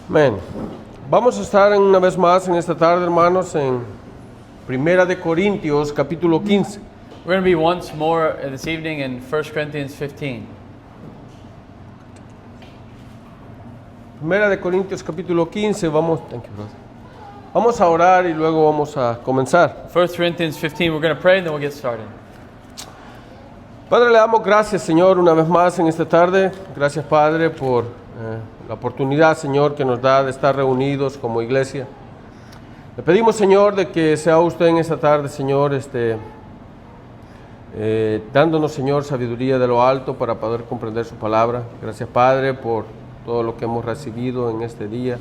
Amén. Vamos a estar una vez más en esta tarde, hermanos, en Primera de Corintios, capítulo 15. We're going to be once more this evening in 1 Corinthians 15. Primera de Corintios, capítulo 15. Vamos a orar y luego vamos a comenzar. 1 Corinthians 15, we're going to pray and then we'll get started. Padre, le damos gracias, Señor, una vez más en esta tarde. Gracias, Padre, por la oportunidad, Señor, que nos da de estar reunidos como iglesia. Le pedimos, Señor, de que sea usted en esta tarde, Señor, dándonos, Señor, sabiduría de lo alto para poder comprender su palabra. Gracias, Padre, por todo lo que hemos recibido en este día.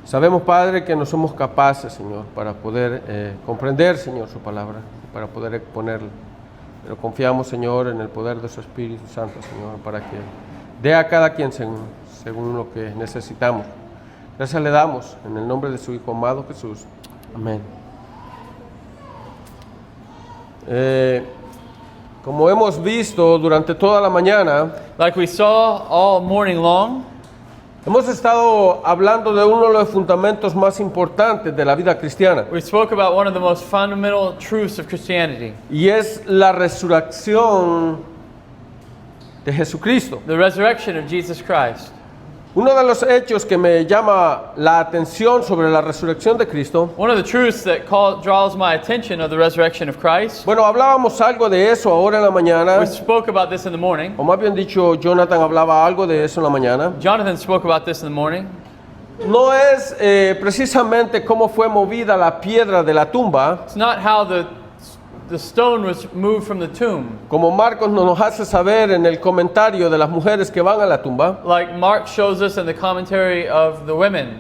Sabemos, Padre, que no somos capaces, Señor, para poder comprender, Señor, su palabra, para poder exponerla. Pero confiamos, Señor, en el poder de su Espíritu Santo, Señor, para que dé a cada quien según lo que necesitamos. Gracias le damos en el nombre de su Hijo amado Jesús. Amén. Como hemos visto durante toda la mañana, Like we saw all morning long, hemos estado hablando de uno de los fundamentos más importantes de la vida cristiana, we spoke about one of the most fundamental truths of Christianity, y es la resurrección de Jesucristo. the resurrection of Jesus Christ. Uno de los hechos que me llama la atención sobre la resurrección de Cristo, One of the truths that draws my attention of the resurrection of Christ, bueno, hablábamos algo de eso ahora en la mañana, we spoke about this in the morning. o más bien dicho, Jonathan hablaba algo de eso en la mañana. Jonathan spoke about this in the morning. No es precisamente cómo fue movida la piedra de la tumba, It's not how the stone was moved from the tomb. como Marcos nos hace saber en el comentario de las mujeres que van a la tumba. Like Mark shows us in the commentary of the women.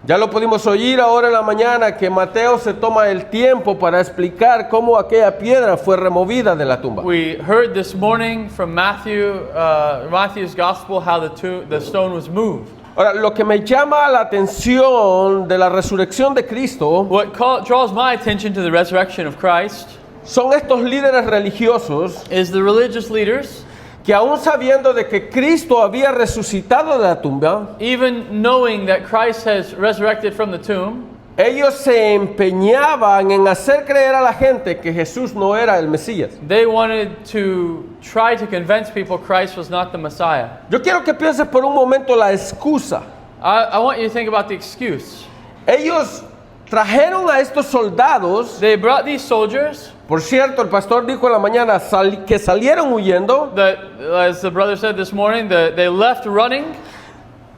Ya lo pudimos oír ahora en la mañana que Mateo se toma el tiempo para explicar cómo aquella piedra fue removida de la tumba. We heard this morning from Matthew's gospel how the stone was moved. Ahora, lo que me llama la atención de la resurrección de Cristo What draws my attention to the resurrection of Christ son estos líderes religiosos is the religious leaders, que aún sabiendo de que Cristo había resucitado de la tumba, even knowing that Christ has resurrected from the tomb, ellos se empeñaban en hacer creer a la gente que Jesús no era el Mesías. they wanted to try to convince people Christ was not the Messiah. Yo quiero que pienses por un momento la excusa. I want you to think about the excuse. Ellos trajeron a estos soldados. They brought these soldiers Por cierto, el pastor dijo en la mañana que salieron huyendo. that, as the brother said this morning, they left running.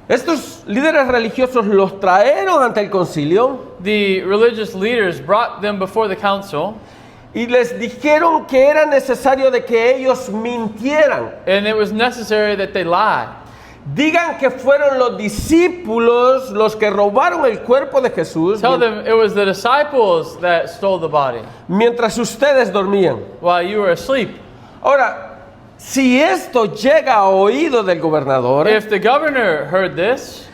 Estos líderes religiosos los trajeron ante el concilio The religious leaders brought them before the council, y les dijeron que era necesario de que ellos mintieran. and it was necessary that they lie. Digan que fueron los discípulos los que robaron el cuerpo de Jesús Tell them it was the disciples that stole the body mientras ustedes dormían. while you were asleep. Ahora, si esto llega a oído del gobernador, If the governor heard this,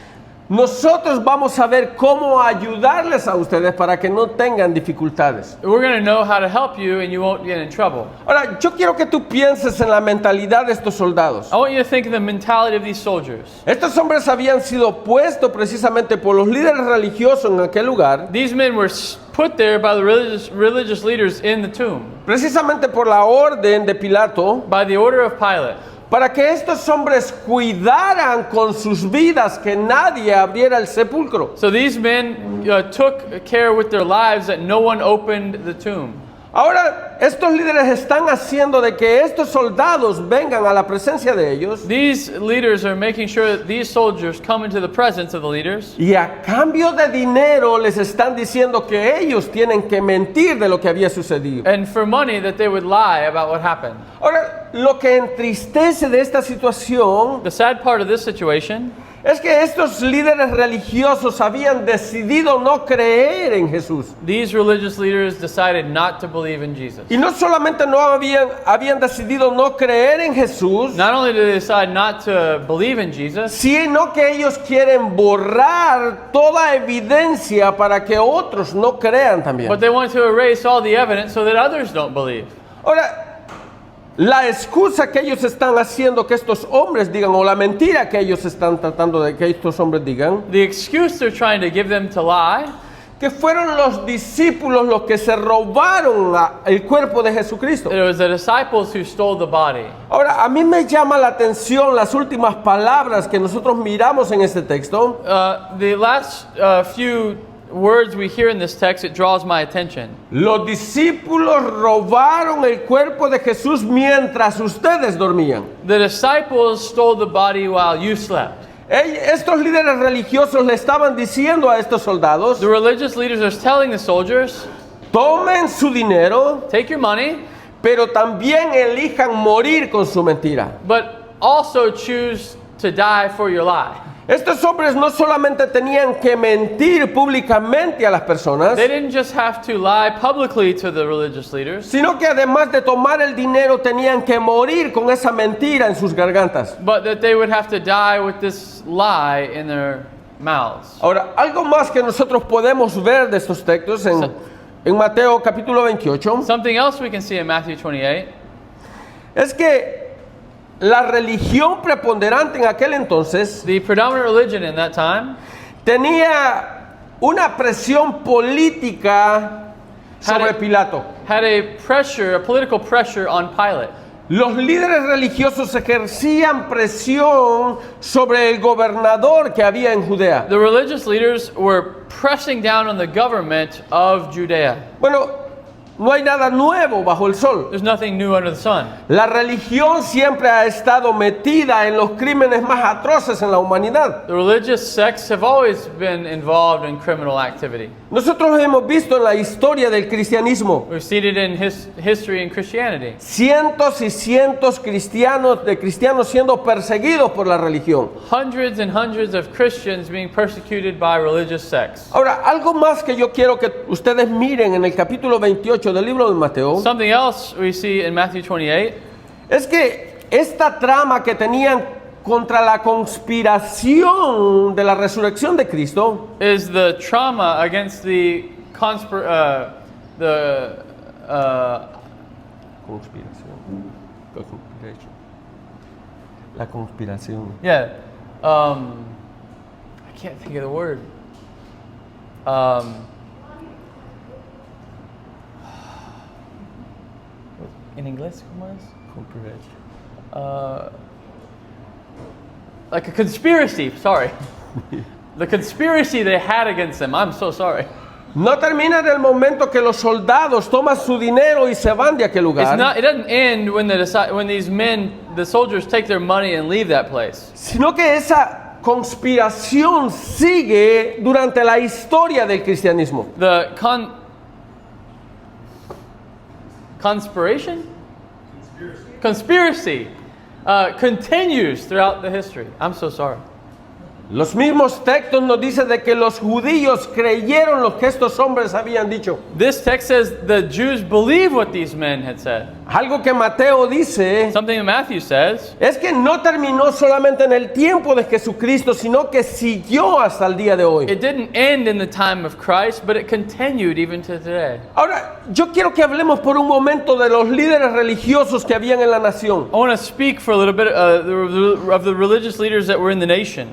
nosotros vamos a ver cómo ayudarles a ustedes para que no tengan dificultades. we're going to know how to help you and you won't get in trouble. Ahora, yo quiero que tú pienses en la mentalidad de estos soldados. I want you to think of the mentality of these soldiers. Estos hombres habían sido puestos precisamente por los líderes religiosos en aquel lugar, These men were put there by the religious leaders in the tomb, precisamente por la orden de Pilato, by the order of Pilate, para que estos hombres cuidaran con sus vidas que nadie abriera el sepulcro. so these men took care with their lives that no one opened the tomb. Ahora, estos líderes están haciendo de que estos soldados vengan a la presencia de ellos, These leaders are making sure that these soldiers come into the presence of the leaders, y a cambio de dinero les están diciendo que ellos tienen que mentir de lo que había sucedido. and for money that they would lie about what happened. Ahora, lo que entristece de esta situación The sad part of this situation es que estos líderes religiosos habían decidido no creer en Jesús. these religious leaders decided not to believe in Jesus. Y no solamente no habían decidido no creer en Jesús, Not only did they decide not to believe in Jesus, sino que ellos quieren borrar toda evidencia para que otros no crean también. but they want to erase all the evidence so that others don't believe. Ahora, la excusa que ellos están haciendo que estos hombres digan, o la mentira que ellos están tratando de que estos hombres digan, the excuse they're trying to give them to lie, que fueron los discípulos los que se robaron el cuerpo de Jesucristo. it was the disciples who stole the body. Ahora, a mí me llama la atención las últimas palabras que nosotros miramos en este texto. The last few words we hear in this text, it draws my attention. Los discípulos robaron el cuerpo de Jesús mientras ustedes dormían. The disciples stole the body while you slept. Estos líderes religiosos le estaban diciendo a estos soldados, The religious leaders are telling the soldiers, tomen su dinero, take your money, pero también elijan morir con su mentira. but also choose to die for your lie. Estos hombres no solamente tenían que mentir públicamente a las personas, They didn't just have to lie publicly to the religious leaders, sino que además de tomar el dinero tenían que morir con esa mentira en sus gargantas. but that they would have to die with this lie in their mouths. Ahora, algo más que nosotros podemos ver de estos textos en Mateo capítulo 28, Something else we can see in Matthew 28 es que la religión preponderante en aquel entonces the predominant religion in that time tenía una presión política sobre Pilato. had a political pressure on Pilate. Los líderes religiosos ejercían presión sobre el gobernador que había en Judea. The religious leaders were pressing down on the government of Judea. Bueno, no hay nada nuevo bajo el sol. There's nothing new under the sun. La religión siempre ha estado metida en los crímenes más atroces en la humanidad. The religious sects have always been involved in criminal activity. Nosotros hemos visto en la historia del cristianismo We've seen it in history and Christianity. cientos y cientos de cristianos siendo perseguidos por la religión. Hundreds and hundreds of Christians being persecuted by religious sects. Ahora, algo más que yo quiero que ustedes miren en el capítulo 28 del libro de Mateo, Something else we see in Matthew 28 es que esta trama que tenían contra la conspiración de la resurrección de Cristo, is the trauma against the la conspiración. yeah, I can't think of the word. In inglés, ¿cómo es? Like a conspiracy, sorry. The conspiracy they had against them. I'm so sorry. No termina en el momento que los soldados toman su dinero y se van de aquel lugar, It doesn't end when these men, the soldiers, take their money and leave that place. sino que esa conspiración sigue durante la historia del cristianismo. The conspiration? Conspiracy continues throughout the history. I'm so sorry. Los mismos textos nos dicen de que los judíos creyeron lo que estos hombres habían dicho. This text says the Jews believe what these men had said. Algo que Mateo dice Something that Matthew says es que no terminó solamente en el tiempo de Jesucristo, sino que siguió hasta el día de hoy. it didn't end in the time of Christ, but it continued even to today. Ahora, yo quiero que hablemos por un momento de los líderes religiosos que habían en la nación. I want to speak for a little bit of the religious leaders that were in the nation.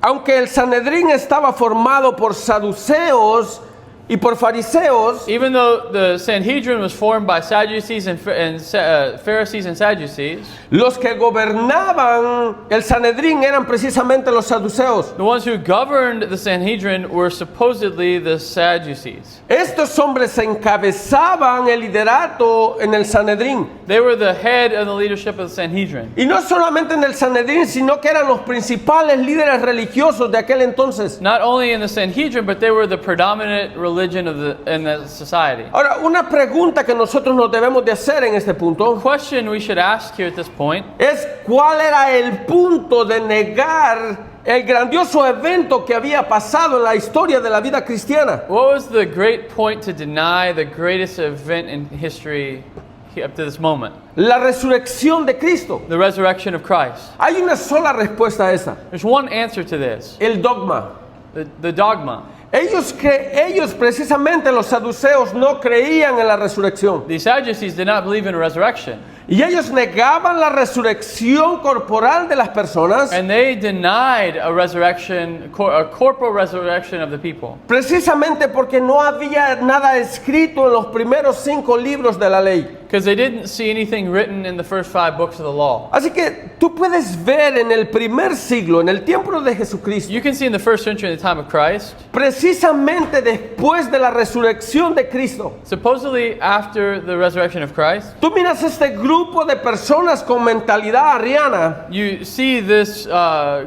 Aunque el Sanedrín estaba formado por saduceos y por fariseos, Even though the Sanhedrin was formed by Sadducees and Pharisees and Sadducees, los que gobernaban el Sanedrín eran precisamente los saduceos. the ones who governed the Sanhedrin were supposedly the Sadducees. Estos hombres encabezaban el liderato en el Sanedrín. They were the head of the leadership of the Sanhedrin. Y no solamente en el Sanedrín, sino que eran los principales líderes religiosos de aquel entonces. Not only in the Sanhedrin, but they were the predominant religion in the society. Ahora, una pregunta que nosotros nos debemos de hacer en este punto Question we should ask here at this point es cuál era el punto de negar el grandioso evento que había pasado en la historia de la vida cristiana. what was the great point to deny the greatest event in history up to this moment? La resurrección de Cristo. The resurrection of Christ. Hay una sola respuesta a esa: There's one answer to this. el dogma. The dogma. Ellos precisamente, los saduceos, no creían en la resurrección. The Sadducees did not believe in a resurrection. Y ellos negaban la resurrección corporal de las personas, And they denied a resurrection, a corporal resurrection of the people. precisamente porque no había nada escrito en los primeros 5 libros de la ley. Because they didn't see anything written in the first 5 books of the law. Así que tú puedes ver en el primer siglo, en el tiempo de Jesucristo, You can see in the first century, in the time of Christ, precisamente después de la resurrección de Cristo, supposedly after the resurrection of Christ, tú miras este grupo de personas con mentalidad ariana you see this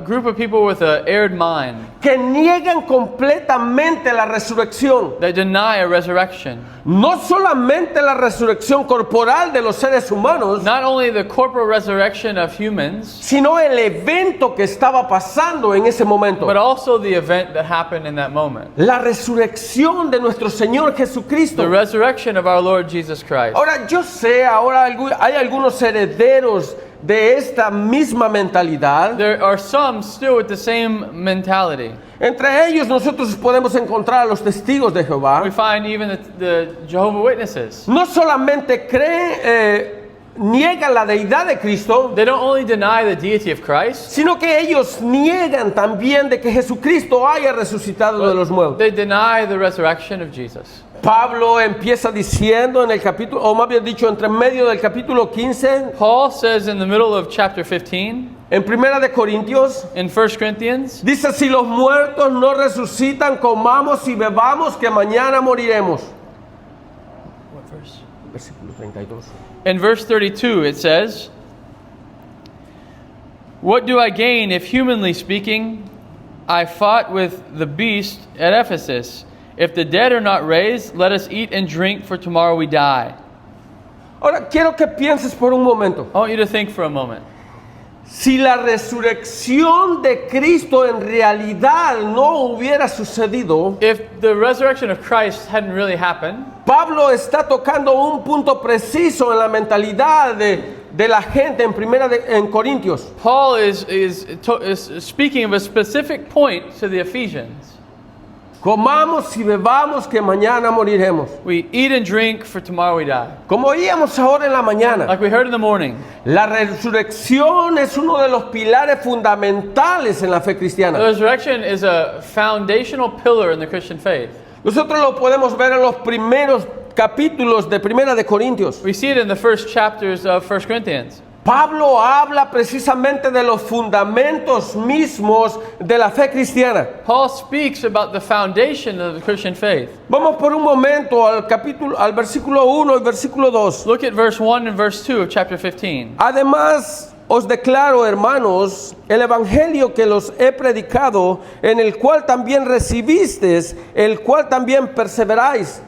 group of people with an erred mind que niegan completamente la resurrección. that deny a resurrection. No solamente la resurrección corporal de los seres humanos, Not only the corporal resurrection of humans, sino el evento que estaba pasando en ese momento. but also the event that happened in that moment. La resurrección de nuestro Señor Jesucristo. The resurrection of our Lord Jesus Christ. Ahora yo sé, ahora hay algunos herederos de esta misma mentalidad. There are some still with the same mentality. Entre ellos nosotros podemos encontrar a los testigos de Jehová. We find even the Jehovah's Witnesses. No solamente niegan la deidad de Cristo, They don't only deny the deity of Christ, sino que ellos niegan también de que Jesucristo haya resucitado de los muertos. they deny the resurrection of Jesus. Pablo empieza diciendo en el capítulo, o más bien dicho, entre medio del capítulo 15, Paul says in the middle of chapter 15, en Primera de Corintios, in 1 Corinthians, dice: si los muertos no resucitan, comamos y bebamos, que mañana moriremos. what verse? Versículo 32. In verse 32 it says, "What do I gain if, humanly speaking, I fought with the beast at Ephesus? If the dead are not raised, let us eat and drink, for tomorrow we die." Ahora quiero que pienses por un momento. I want you to think for a moment. Si la resurrección de Cristo en realidad no hubiera sucedido, If the resurrection of Christ hadn't really happened, Pablo está tocando un punto preciso en la mentalidad de la gente en Corintios. Paul is speaking of a specific point to the Ephesians. Comamos y bebamos, que mañana moriremos. We eat and drink, for tomorrow we die. Como oíamos ahora en la mañana, Like we heard in the morning, la resurrección es uno de los pilares fundamentales en la fe the cristiana. resurrection is a foundational pillar in the Christian faith. Nosotros lo podemos ver en los primeros capítulos de Primera de Corintios. We see it in the first chapters of 1 Corinthians. Pablo habla precisamente de los fundamentos mismos de la fe cristiana. Paul speaks about the foundation of the Christian faith. Vamos por un momento al versículo 1 y versículo 2. Look at verse 1 and verse 2 of chapter 15. Además, os declaro, hermanos, el evangelio que los he predicado, en el cual también recibisteis, el cual también perseveráis,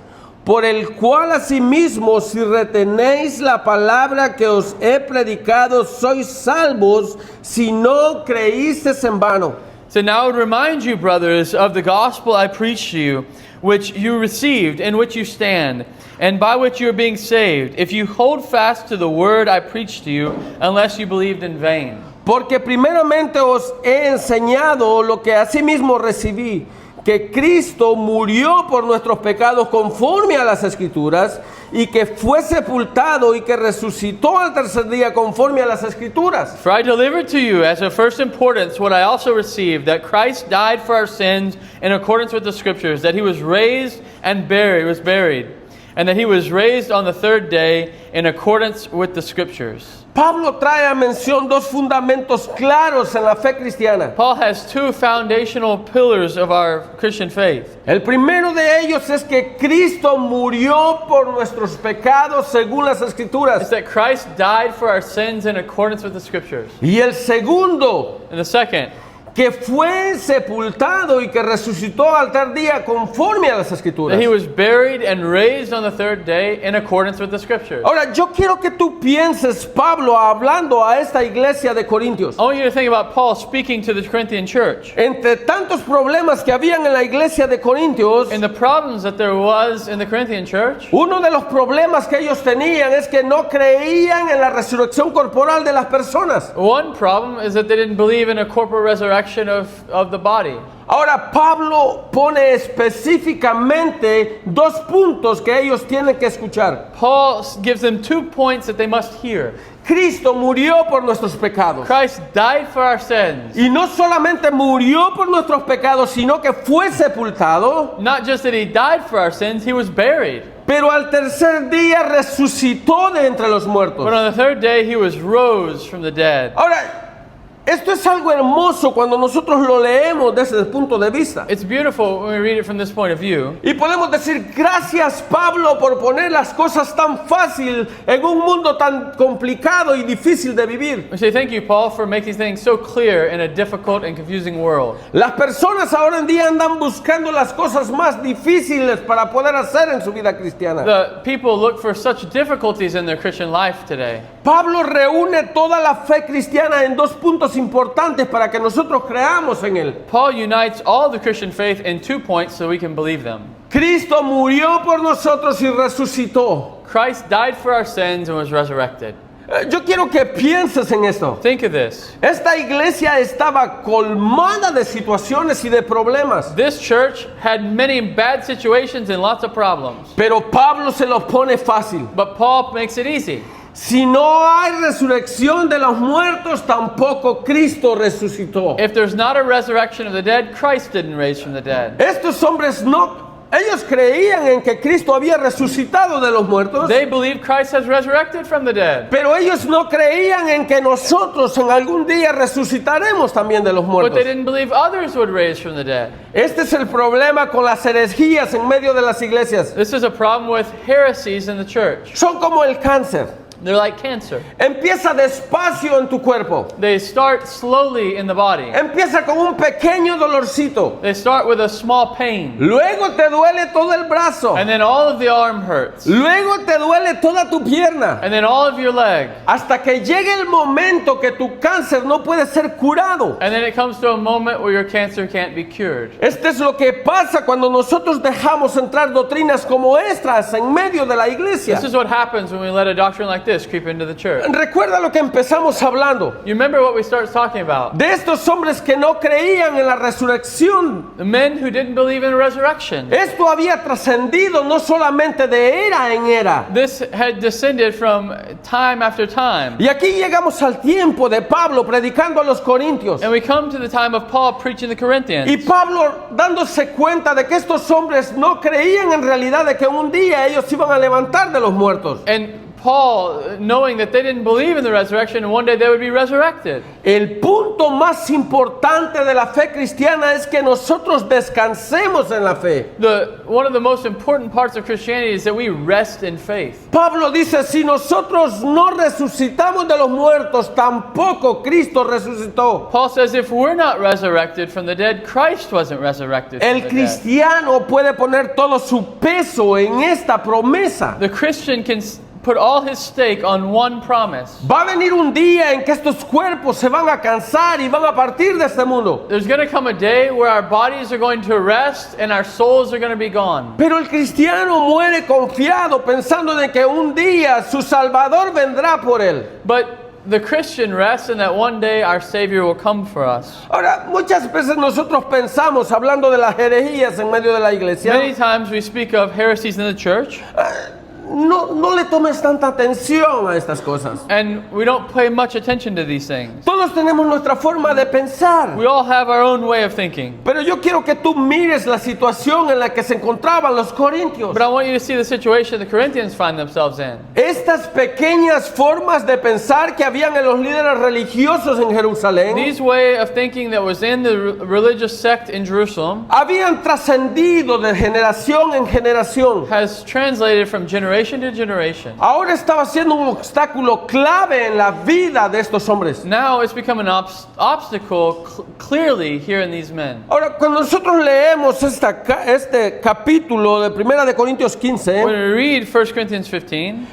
por el cual asimismo, si retenéis la palabra que os he predicado, sois salvos, si no creísteis en vano. So now I would remind you, brothers, of the gospel I preached to you, which you received, in which you stand, and by which you are being saved, if you hold fast to the word I preached to you, unless you believed in vain. Porque primeramente os he enseñado lo que asimismo recibí, que Cristo murió por nuestros pecados conforme a las Escrituras, y que fue sepultado y que resucitó al tercer día conforme a las Escrituras. For I delivered to you as of first importance what I also received, that Christ died for our sins in accordance with the Scriptures, that he was raised and buried, and that he was raised on the third day in accordance with the Scriptures. Pablo trae a mención dos fundamentos claros en la fe cristiana. Paul has two foundational pillars of our Christian faith. El primero de ellos es que Cristo murió por nuestros pecados según las It's Escrituras. that Christ died for our sins in accordance with the Scriptures. Y el segundo, And the second, que fue sepultado y que resucitó al tercer día conforme a las Escrituras. that he was buried and raised on the third day in accordance with the Scriptures. Ahora, yo quiero que tú pienses, Pablo, hablando a esta iglesia de Corintios. I want you to think about Paul speaking to the Corinthian church. Entre tantos problemas que habían en la iglesia de Corintios, And the problems that there was in the Corinthian church, uno de los problemas que ellos tenían es que no creían en la resurrección corporal de las personas. one problem is that they didn't believe in a corporal resurrection resurrection of the body. Ahora Pablo pone específicamente dos puntos que ellos tienen que escuchar. Paul gives them 2 points that they must hear. Cristo murió por nuestros pecados. Christ died for our sins. Y no solamente murió por nuestros pecados, sino que fue sepultado. Not just that he died for our sins, he was buried. Pero al tercer día resucitó de entre los muertos. But on the third day, he was rose from the dead. Ahora, esto es algo hermoso cuando nosotros lo leemos desde el punto de vista. It's beautiful when we read it from this point of view. Y podemos decir, gracias Pablo por poner las cosas tan fácil en un mundo tan complicado y difícil de vivir. We say thank you, Paul, for making things so clear in a difficult and confusing world. Las personas ahora en día andan buscando las cosas más difíciles para poder hacer en su vida cristiana. The people look for such difficulties in their Christian life today. Pablo reúne toda la fe cristiana en dos puntos importantes para que nosotros creamos en él. Paul unites all the Christian faith in 2 points so we can believe them. Cristo murió por nosotros y resucitó. Christ died for our sins and was resurrected. Yo quiero que pienses en esto. Think of this. Esta iglesia estaba colmada de situaciones y de problemas. This church had many bad situations and lots of problems. Pero Pablo se los pone fácil. But Paul makes it easy. Si no hay resurrección de los muertos, tampoco Cristo resucitó. If there's not a resurrection of the dead, Christ didn't raise from the dead. Estos hombres ellos creían en que Cristo había resucitado de los muertos. They believe Christ has resurrected from the dead. Pero ellos no creían en que nosotros en algún día resucitaremos también de los But muertos. they didn't believe others would raise from the dead. Este es el problema con las herejías en medio de las iglesias. This is a problem with heresies in the church. Son como el cáncer. They're like cancer. Empieza despacio en tu cuerpo. They start slowly in the body. Empieza con un pequeño dolorcito. They start with a small pain. Luego te duele todo el brazo. And then all of the arm hurts. Luego te duele toda tu pierna. And then all of your leg. Hasta que llegue el momento que tu cáncer no puede ser curado. And then it comes to a moment where your cancer can't be cured. Este es lo que pasa cuando nosotros dejamos entrar doctrinas como estas en medio de la iglesia. This is what happens when we let a doctrine like this creep into the church. Recuerda lo que empezamos hablando. You remember what we started talking about? De estos hombres que no creían en la resurrección. The men who didn't believe in resurrection. Esto había trascendido no solamente de era en era. This had descended from time after time. Y aquí llegamos al tiempo de Pablo predicando a los corintios. And we come to the time of Paul preaching the Corinthians. Y Pablo dándose cuenta de que estos hombres no creían en realidad de que un día ellos iban a levantar de los muertos. And Paul, knowing that they didn't believe in the resurrection, and one day they would be resurrected. El punto más importante de la fe cristiana es que nosotros descansemos en la fe. One of the most important parts of Christianity is that we rest in faith. Pablo dice, si nosotros no resucitamos de los muertos, tampoco Cristo resucitó. Paul says if we're not resurrected from the dead, Christ wasn't resurrected from El the dead. cristiano puede poner todo su peso en esta promesa. The Christian can put all his stake on one promise. Va a venir un día en que estos cuerpos se van a cansar y van a partir de este mundo. There's going to come a day where our bodies are going to rest and our souls are going to be gone. Pero el cristiano muere confiado pensando de que un día su Salvador vendrá por él. But the Christian rests in that one day our Savior will come for us. Ahora, muchas veces nosotros pensamos, hablando de las herejías en medio de la iglesia, Many times we speak of heresies in the church, no le tomes tanta atención a estas cosas. and we don't pay much attention to these things. Todos tenemos nuestra forma de pensar. We all have our own way of thinking. Pero yo quiero que tú mires la situación en la que se encontraban los corintios. But I want you to see the situation the Corinthians find themselves in. Estas pequeñas formas de pensar que habían en los líderes religiosos en Jerusalén These way of thinking that was in the religious sect in Jerusalem habían trascendido de generación en generación. has translated from generation to generation. Ahora estaba siendo un obstáculo clave en la vida de estos hombres. Now it's become an obstacle clearly here in these men. Ahora, cuando nosotros leemos este capítulo de 1 de Corintios 15, When we read 1 Corinthians 15,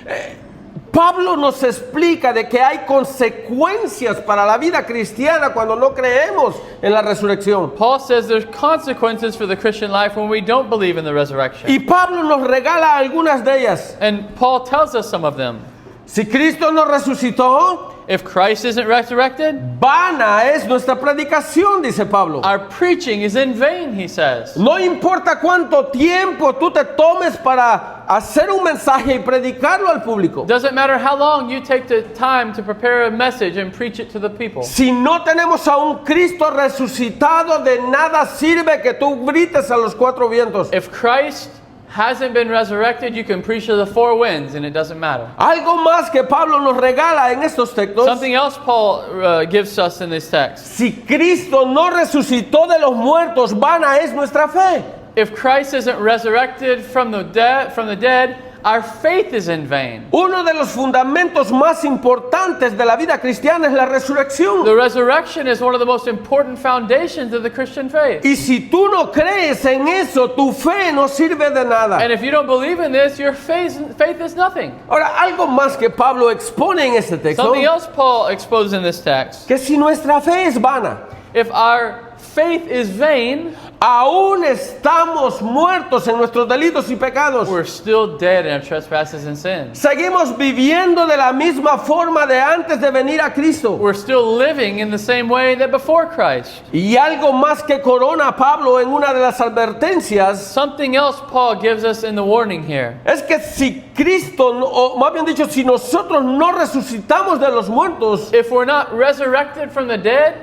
Pablo nos explica de que hay consecuencias para la vida cristiana cuando no creemos en la resurrección. Paul says there's consequences for the Christian life when we don't believe in the resurrection. Y Pablo nos regala algunas de ellas. And Paul tells us some of them. Si Cristo no resucitó, If Christ isn't resurrected, vana es nuestra predicación, dice Pablo. our preaching is in vain, he says. No importa cuánto tiempo tú te tomes para hacer un mensaje y predicarlo al público. Doesn't matter how long you take the time to prepare a message and preach it to the people. Si no tenemos a un Cristo resucitado, de nada sirve que tú grites a los cuatro vientos. If Christ hasn't been resurrected, you can preach to the four winds and it doesn't matter. Algo más que Pablo nos regala en estos textos. Something else Paul gives us in this text. Si Cristo no resucitó de los muertos, vana es nuestra fe. If Christ isn't resurrected from the dead, our faith is in vain. Uno de los fundamentos más importantes de la vida cristiana es la resurrección. The resurrection is one of the most important foundations of the Christian faith. Y si tú no crees en eso, tu fe no sirve de nada. And if you don't believe in this, your faith is nothing. Ahora, algo más que Pablo expone en este texto, Something else Paul exposes in this text. que si nuestra fe es vana, If our faith is vain, aún estamos muertos en nuestros delitos y pecados. we're still dead in our trespasses and sins. Seguimos viviendo de la misma forma de antes de venir a Cristo. We're still living in the same way that before Christ. Y algo más que corona a Pablo en una de las advertencias Something else Paul gives us in the warning here. es que si Cristo, o más bien dicho, si nosotros no resucitamos de los muertos, If we're not resurrected from the dead,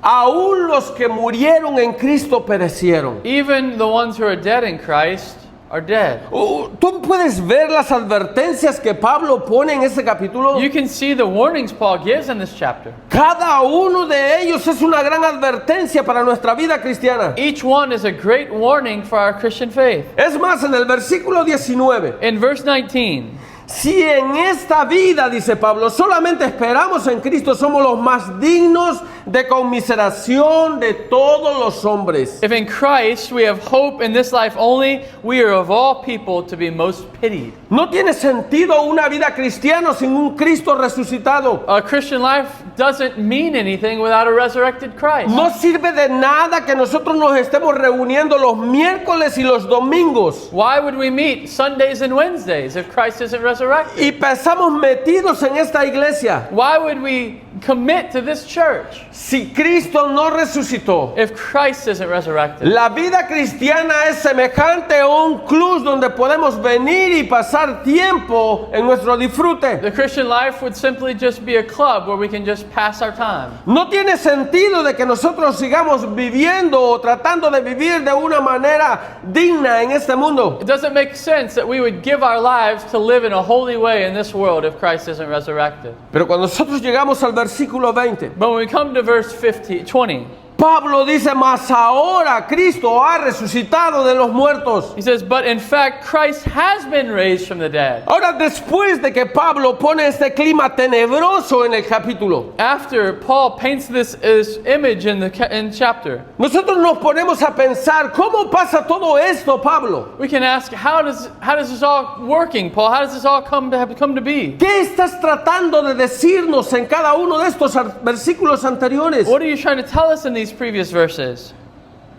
aún los que murieron en Cristo perecieron. even the ones who are dead in Christ are dead. Tú puedes ver las advertencias que Pablo pone en este capítulo. You can see the warnings Paul gives in this chapter. Cada uno de ellos es una gran advertencia para nuestra vida cristiana. Each one is a great warning for our Christian faith. Es más, en el versículo 19, In verse 19, si en esta vida, dice Pablo, solamente esperamos en Cristo, somos los más dignos de conmiseración de todos los hombres. if in Christ we have hope in this life only, we are of all people to be most pitied. No tiene sentido una vida cristiana sin un Cristo resucitado. A Christian life doesn't mean anything without a resurrected Christ. No sirve de nada que nosotros nos estemos reuniendo los miércoles y los domingos Why would we meet Sundays and Wednesdays if Christ isn't resurrected? y pasamos metidos en esta iglesia Why would we commit to this church si Cristo no resucitó? if Christ isn't resurrected? La vida cristiana es semejante a un club donde podemos venir y pasar tiempo en nuestro disfrute. The Christian life would simply just be a club where we can just pass our time. No tiene sentido de que nosotros sigamos viviendo o tratando de vivir de una manera digna en este mundo. It doesn't make sense that we would give our lives to live in a holy way in this world if Christ isn't resurrected. Pero cuando nosotros llegamos al versículo 20, But when we come to verse 20, Pablo dice, mas ahora Cristo ha resucitado de los muertos. he says, but in fact Christ has been raised from the dead. Ahora, después de que Pablo pone este clima tenebroso en el capítulo, After Paul paints this image in the chapter, nosotros nos ponemos a pensar, ¿cómo pasa todo esto, Pablo? we can ask, how does this all working, Paul? How does this all come to be? ¿Qué estás tratando de decirnos en cada uno de estos versículos anteriores? What are you trying to tell us in these previous verses?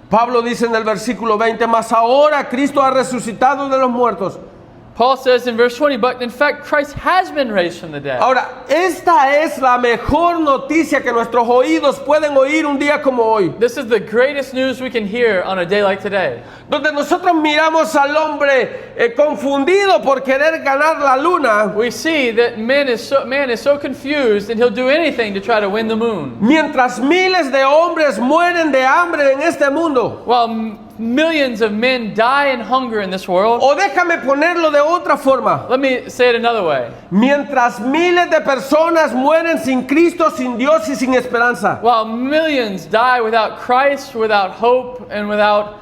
Pablo dice en el versículo 20, mas ahora Cristo ha resucitado de los muertos. Paul says in verse 20, but in fact Christ has been raised from the dead. Ahora, esta es la mejor noticia que nuestros oídos pueden oír un día como hoy. This is the greatest news we can hear on a day like today. Donde nosotros miramos al hombre confundido por querer ganar la luna, We see that man is so confused and he'll do anything to try to win the moon. mientras miles de hombres mueren de hambre en este mundo. While millions of men die in hunger in this world. O déjame ponerlo de otra forma. Let me say it another way. Mientras miles de personas mueren sin Cristo, sin Dios y sin esperanza. While millions die without Christ, without hope, and without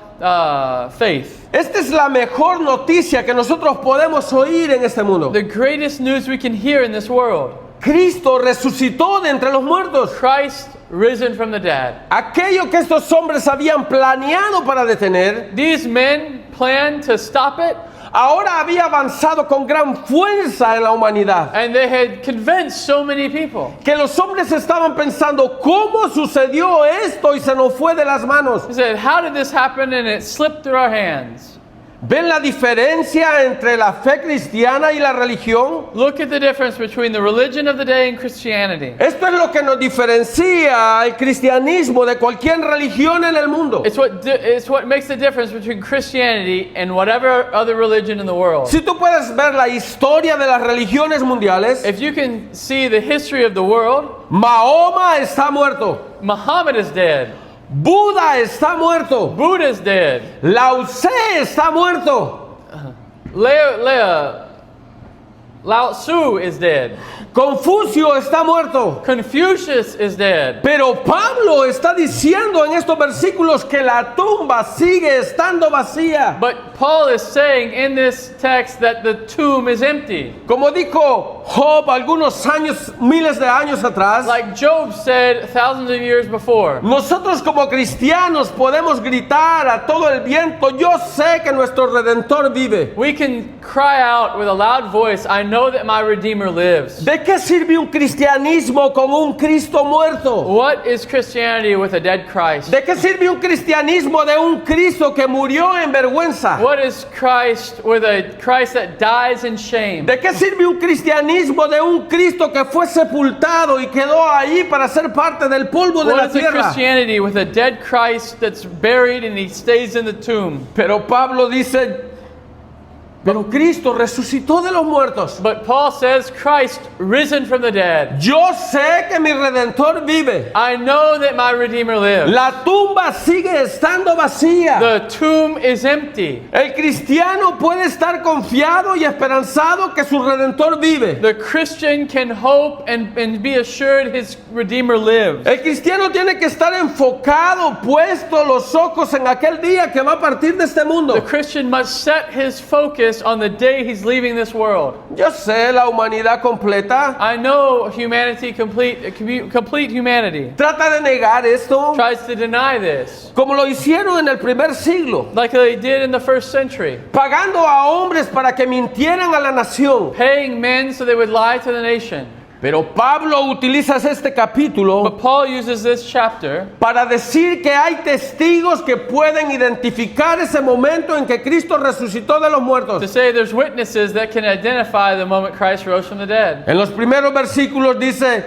faith. Esta es la mejor noticia que nosotros podemos oír en este mundo. The greatest news we can hear in this world. Cristo resucitó de entre los muertos. Christ risen from the dead. Aquello que estos hombres habían planeado para detener, These men planned to stop it, ahora había avanzado con gran fuerza en la humanidad. and they had convinced so many people. Que los hombres estaban pensando, ¿cómo sucedió esto y se nos fue de las manos? He said, how did this happen and it slipped through our hands? ¿Ven la diferencia entre la fe cristiana y la religión? Look at the difference between the religion of the day and Christianity. Esto es lo que nos diferencia el cristianismo de cualquier religión en el mundo. It's what makes the difference between Christianity and whatever other religion in the world. Si tú puedes ver la historia de las religiones mundiales, If you can see the history of the world, Mahoma está muerto, Muhammad is dead. Buda está muerto, Buddha is dead. Lao Tse está muerto, Lao Tzu is dead. Confucio está muerto. Confucius is dead. Pero Pablo está diciendo en estos versículos que la tumba sigue estando vacía. But Paul is saying in this text that the tomb is empty. Como dijo Job algunos años, miles de años atrás, Like Job said thousands of years before. nosotros como cristianos podemos gritar a todo el viento, yo sé que nuestro Redentor vive. We can cry out with a loud voice, I know that my Redeemer lives. ¿De qué sirve un cristianismo con un Cristo muerto? What is Christianity with a dead Christ? ¿De qué sirve un cristianismo de un Cristo que murió en vergüenza? What is Christ with a Christ that dies in shame? ¿De qué sirve un cristianismo de un Cristo que fue sepultado y quedó ahí para ser parte del polvo de What la is a tierra? Christianity with a dead Christ that's buried and he stays in the tomb? Pero Pablo dice, pero Cristo resucitó de los muertos. But Paul says Christ risen from the dead. Yo sé que mi Redentor vive. I know that my Redeemer lives. La tumba sigue estando vacía. The tomb is empty. El cristiano puede estar confiado y esperanzado que su Redentor vive. The Christian can hope and be assured his Redeemer lives. El cristiano tiene que estar enfocado, puesto los ojos en aquel día que va a partir de este mundo. The Christian must set his focus on the day he's leaving this world. Yo sé, la humanidad completa I know humanity, complete humanity, trata de negar esto, tries to deny this, como lo hicieron en el primer siglo, like they did in the first century, pagando a hombres para que mintieran a la nación. paying men so they would lie to the nation. Pero Pablo utiliza este capítulo But Paul uses this chapter para decir que hay testigos que pueden identificar ese momento en que Cristo resucitó de los to muertos. say there's witnesses that can identify the moment Christ rose from the dead. En los primeros versículos dice,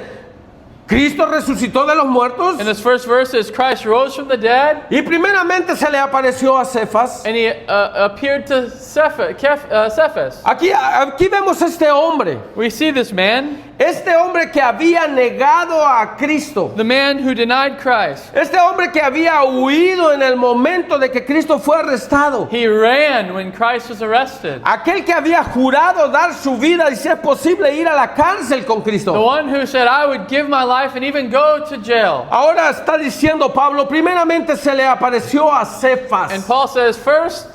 Cristo resucitó de los muertos In this first verse is Christ rose from the dead y primeramente se le apareció a Cefas. and he appeared to Cephas. Aquí vemos este hombre. We see this man, Este hombre que había negado a Cristo. the man who denied Christ. Este hombre que había huido en el momento de que Cristo fue arrestado. He ran when Christ was arrested. Aquel que había jurado dar su vida y si es posible ir a la cárcel con The Cristo. one who said, I would give my life and even go to jail. Ahora está diciendo Pablo, primeramente se le apareció a And Cefas. Paul says, first,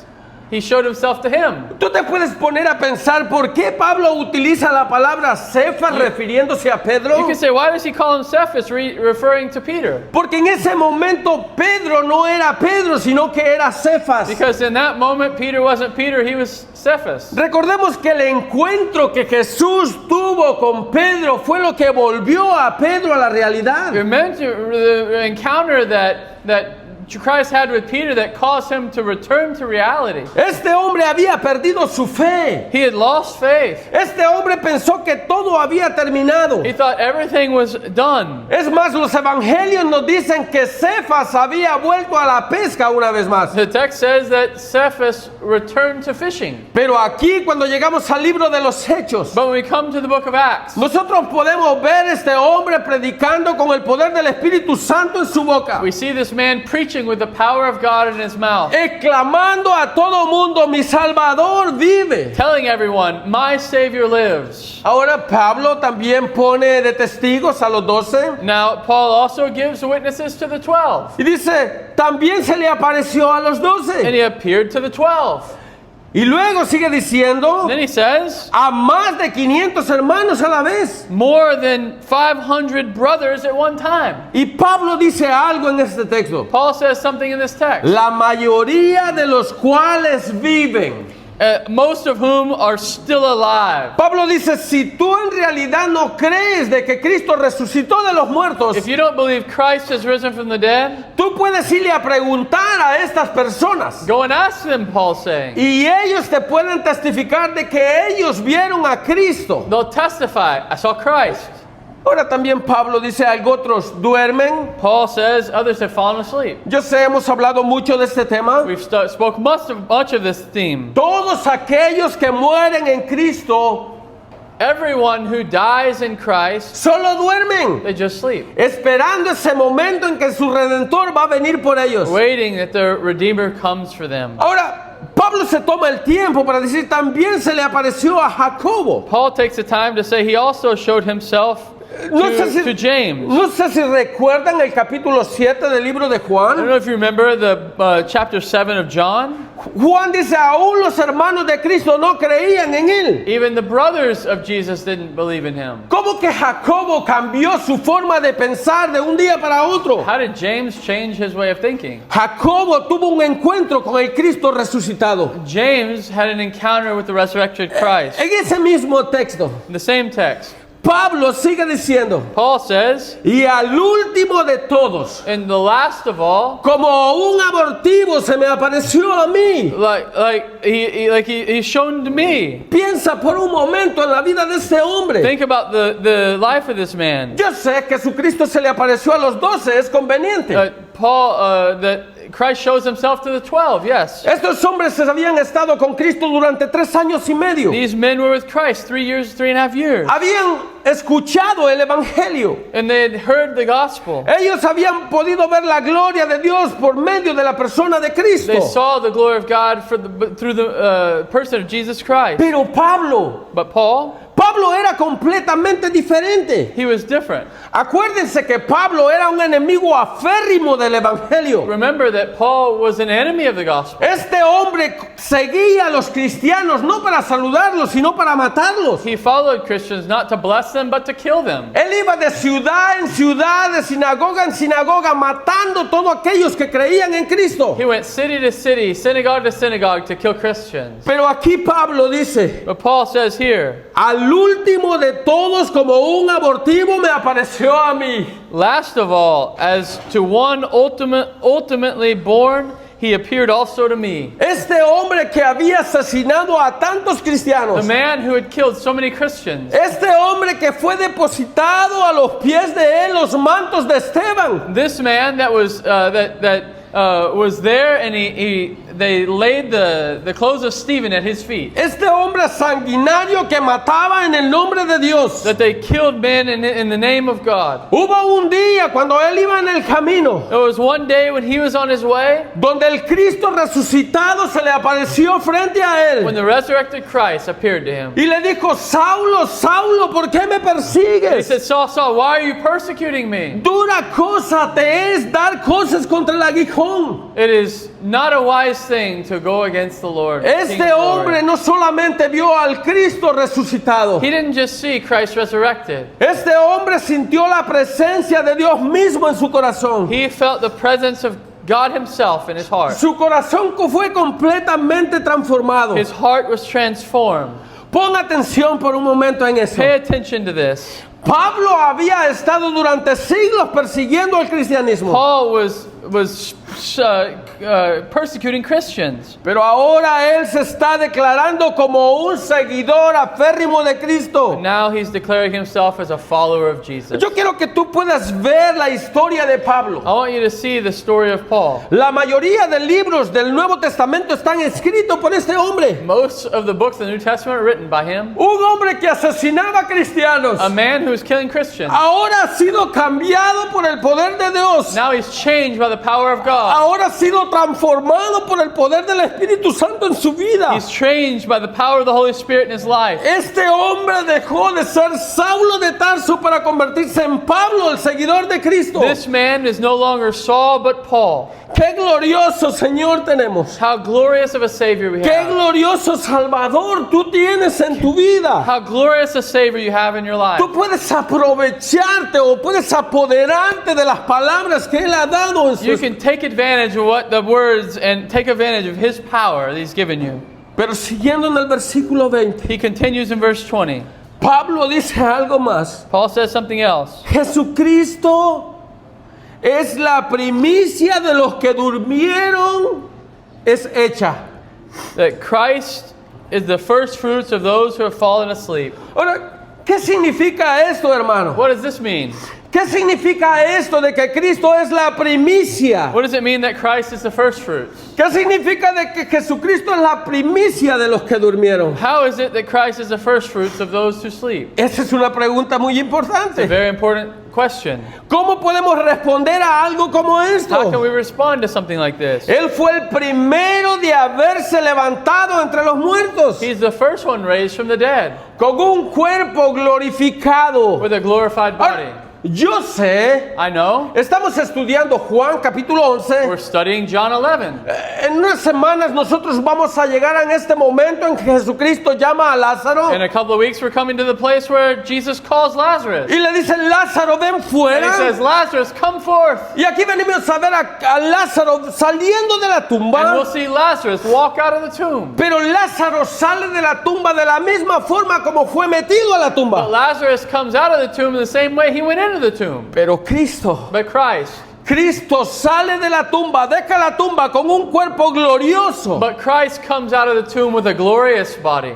he showed himself to him. Tú te puedes poner a pensar por qué Pablo utiliza la palabra Cefas refiriéndose a Pedro. You can say, why does he call him Cephas, referring to Peter? Porque en ese momento Pedro no era Pedro, sino que era Cefas. Because in that moment, Peter wasn't Peter, he was Cephas. Recordemos que el encuentro que Jesús tuvo con Pedro fue lo que volvió a Pedro a la realidad. Remember the encounter that Christ had with Peter that caused him to return to reality. Este hombre había perdido su fe. He had lost faith. Este hombre pensó que todo había terminado. He thought everything was done. Es más, los evangelios nos dicen que Cefas había vuelto a la pesca una vez más. The text says that Cephas returned to fishing. Pero aquí cuando llegamos al libro de los Hechos, But when we come to the book of Acts, nosotros podemos ver este hombre predicando con el poder del Espíritu Santo en su boca, we see this man preaching with the power of God in his mouth, exclamando a todo mundo, mi Salvador vive. telling everyone, my Savior lives. Ahora Pablo también pone de testigos a los 12 Now, Paul also gives witnesses to the 12. y dice, también se le apareció a los And 12. he appeared to the 12. Y luego sigue diciendo, Then he says, a más de 500 hermanos a la vez. more than 500 brothers at one time. Y Pablo dice algo en este texto, Paul says something in this text. la mayoría de los cuales viven. most of whom are still alive. Pablo dice, si tú en realidad no crees de que Cristo resucitó de los muertos, If you don't believe Christ has risen from the dead, tú puedes irle a preguntar a estas personas. go and ask them, Paul's saying. Y ellos te pueden testificar de que ellos vieron a Cristo. They'll testify, I saw Christ. Ahora también Pablo dice, algo otros duermen. Paul says others have fallen asleep. Yo sé, hemos hablado mucho de este tema. We've spoke much of this theme. Todos aquellos que mueren en Cristo Everyone who dies in Christ, solo duermen, they just sleep, esperando ese momento en que su Redentor va a venir por ellos. waiting that the Redeemer comes for them. Ahora, Pablo se toma el tiempo para decir, también se le apareció a Jacobo. Paul takes the time to say he also showed himself to James. No sé si recuerdan el capítulo 7 del libro de I don't Juan. know if you remember the chapter 7 of John. Juan dice, aún los hermanos de Cristo no creían en él. Even the brothers of Jesus didn't believe in him. ¿Cómo que Jacobo cambió su forma de pensar de un día para otro? How did James change his way of thinking? Jacobo tuvo un encuentro con el Cristo resucitado. James had an encounter with the resurrected Christ. En ese mismo texto, In the same text, Pablo sigue diciendo, Paul says, y al último de todos, and the last of all, como un abortivo se me apareció a mí. he's shown to me. Piensa por un momento en la vida de este hombre. Think about the life of this man. Yo sé que Jesucristo se le apareció a los 12, es conveniente. That Christ shows himself to the 12, yes. Estos hombres habían estado con Cristo durante 3 años y medio. These men were with Christ 3.5 years. Habían escuchado el Evangelio. And they had heard the gospel. Ellos habían podido ver la gloria de Dios por medio de la persona de Cristo. They saw the glory of God through the person of Jesus Christ. Pero Pablo era completamente diferente. He was different. Acuérdense que Pablo era un enemigo aférrimo del Evangelio. Remember that Paul was an enemy of the gospel. Este hombre seguía a los cristianos no para saludarlos, sino para matarlos. He followed Christians not to bless them, but to kill them. Él iba de ciudad en ciudad, de sinagoga en sinagoga, matando todos aquellos que creían en Cristo. He went city to city, synagogue to synagogue to kill Christians. Pero aquí Pablo dice, But Paul says here, al último de todos, como un abortivo, me apareció a mí. last of all, as to one ultimately born, he appeared also to me. Este hombre que había asesinado a tantos The cristianos. man who had killed so many Christians. Este hombre que fue depositado a los pies de él los mantos de Esteban. This man that was was there, and they laid the clothes of Stephen at his feet. Este hombre sanguinario que mataba en el nombre de Dios. That they killed men in the name of God. Hubo un día cuando él iba en el camino, There was one day when he was on his way, donde el Cristo resucitado se le apareció frente a when él the resurrected Christ appeared to him. y le dijo, Saulo, Saulo, ¿por qué me He persigues? said, Saul, Saul, why are you persecuting me? Dura cosa te es dar cosas contra el aguijón. It is not a wise thing to go against the Lord. King Este of glory. hombre no solamente vio al Cristo resucitado, He didn't just see Christ resurrected. este hombre sintió la presencia de Dios mismo en su corazón. He felt the presence of God himself in his heart. Su corazón fue completamente transformado. His heart was transformed. Pon atención por un momento en eso. Pay attention to this. Pablo había estado durante siglos persiguiendo al cristianismo. Paul was persecuting Christians. Pero ahora él se está declarando como un seguidor aférrimo de Cristo. Now he's declaring himself as a follower of Jesus. Yo quiero que tú puedas ver la historia de Pablo. I want you to see the story of Paul. La mayoría de libros del Nuevo Testamento están escritos por este hombre. Most of the books of the New Testament are written by him. Un hombre que asesinaba cristianos. A man who was killing Christians. Ahora ha sido cambiado por el poder de Dios. Now he's changed by the power of God. Ahora ha sido transformado por el poder del Espíritu Santo en su vida. He's changed by the power of the Holy Spirit in his life. Este hombre dejó de ser Saulo de Tarso para convertirse en Pablo, el seguidor de Cristo. This man is no longer Saul but Paul. Qué glorioso Señor tenemos. How glorious of a Savior we Qué have. glorioso Salvador tú tienes en tu vida. How glorious a Savior you have in your life. Tú puedes aprovecharte o puedes apoderarte de las palabras que Él ha dado en You su... can take advantage of what the words and take advantage of His power that He's given you. Pero siguiendo en el versículo 20, he continues in verse 20. Pablo dice algo más. Paul says something else. Jesucristo es la primicia de los que durmieron, es hecha. That Christ is the first fruits of those who have fallen asleep. Ahora, ¿qué significa esto, hermano? What does this mean? ¿Qué significa esto de que Cristo es la primicia? What does it mean that Christ is the first fruits? ¿Qué significa de que Jesucristo es la primicia de los que durmieron? How is it that Christ is the first fruits of those who sleep? Esa es una pregunta muy It's a importante. very important question. ¿Cómo podemos responder a algo como How can esto? we respond to something like this? Él fue el primero de haberse levantado entre los muertos He's the first one raised from the dead con un cuerpo glorificado. with a glorified body. Ahora, yo sé, I know. estamos estudiando Juan capítulo 11. We're studying John 11. En unas semanas nosotros vamos a llegar en este momento en que Jesucristo llama a Lázaro In a couple of weeks, we're coming to the place where Jesus calls Lazarus. y le dice, Lázaro, ven And he fuera. says, Lazarus, come forth. Y aquí venimos a ver a Lázaro saliendo de la And we'll tumba. see Lazarus walk out of the tomb. Pero Lázaro sale de la tumba de la misma forma como fue metido a la But tumba. Lazarus comes out of the tomb in the same way he went into the tomb. Pero Cristo But Cristo sale de la tumba, deja la tumba con un cuerpo glorioso. Christ comes out of the tomb with a glorious body.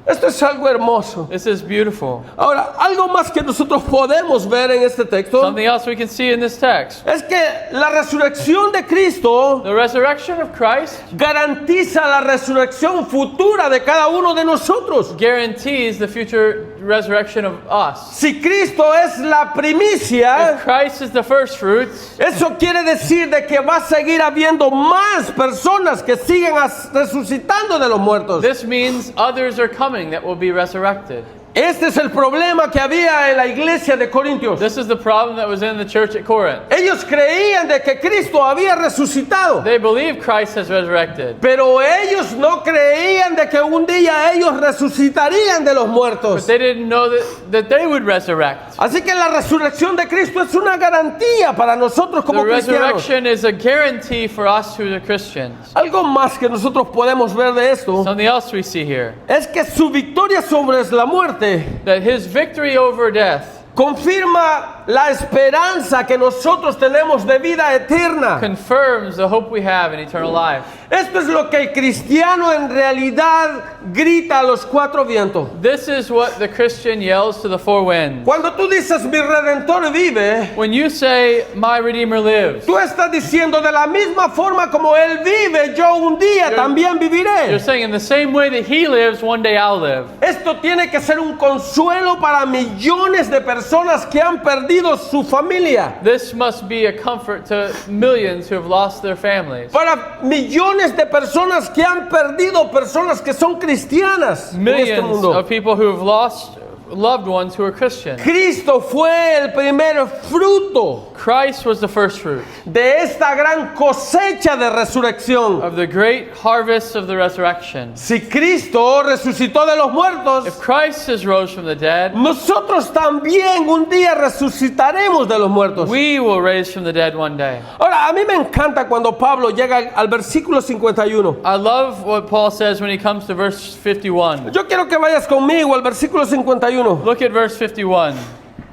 Esto es algo hermoso. This is beautiful. Ahora, algo más que nosotros podemos ver en este texto Something else we can see in this text. es que la resurrección de Cristo The resurrection of Christ garantiza la resurrección futura de cada uno de nosotros. guarantees the future resurrection of us. Si Cristo es la primicia, If Christ is the first fruits, eso quiere decir de que va a seguir habiendo más personas que siguen resucitando de los muertos. this means others are coming that will be resurrected. Este es el problema que había en la iglesia de Corintios. This is the problem that was in the church at Corinth. Ellos creían de que Cristo había resucitado, They believe Christ has resurrected, pero ellos no creían de que un día ellos resucitarían de los but muertos. they didn't know that they would resurrect. Así que la resurrección de Cristo es una garantía para nosotros como The cristianos. resurrection is a guarantee for us who are Christians. Algo más que nosotros podemos ver de esto Something else we see here, es que su victoria sobre la muerte that his victory over death confirma la esperanza que nosotros tenemos de vida eterna. confirms the hope we have in eternal life. Esto es lo que el cristiano en realidad grita a los cuatro vientos. This is what the Christian yells to the four winds. Cuando tú dices mi redentor vive, When you say, my Redeemer lives, tú estás diciendo de la misma forma como él vive, yo un día también you're viviré. saying in the same way that he lives, one day I'll live. Esto tiene que ser un consuelo para millones de personas que han perdido su familia, This must be a comfort to millions who have lost their families. para millones de personas que han perdido personas que son cristianas en este Millions mundo. of people who have lost loved ones who are Christian. Cristo fue el primer fruto Christ was the first fruit de esta gran cosecha de resurrección. of the great harvest of the resurrection. Si Cristo resucitó de los muertos, If Christ has rose from the dead, nosotros también un día resucitaremos de los muertos. we will raise from the dead one day. Ahora, a mí me encanta cuando Pablo llega al versículo 51. I love what Paul says when he comes to verse 51. Yo quiero que vayas conmigo al versículo 51. Look at verse 51.